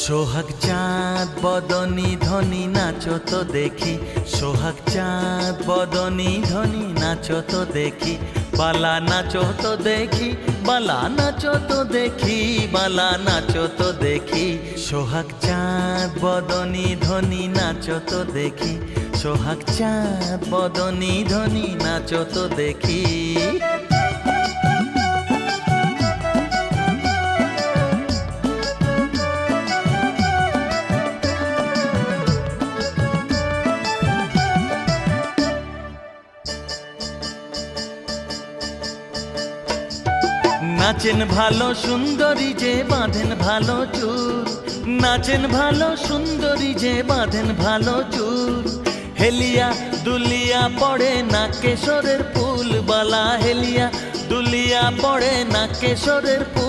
সোহাগ চাঁদ বদনী ধ্বনি নাচো তো দেখি, সোহাগ চাঁদ বদনী ধ্বনি নাচো তো দেখি, বালা নাচো তো দেখি, বালা নাচো তো দেখি, বালা নাচো তো দেখি। সোহাগ চাঁদ বদনী ধ্বনি নাচো তো দেখি, সোহাগ চাঁদ বদনী ধ্বনি নাচো তো দেখি। নাচেন ভালো সুন্দরী যে বাঁধেন ভালো চুল, নাচেন ভালো সুন্দরী যে বাঁধেন ভালো চুল, হেলিয়া দুলিয়া পড়ে না কেশরের ফুল, বালা হেলিয়া দুলিয়া পড়ে না কেশরের ফুল।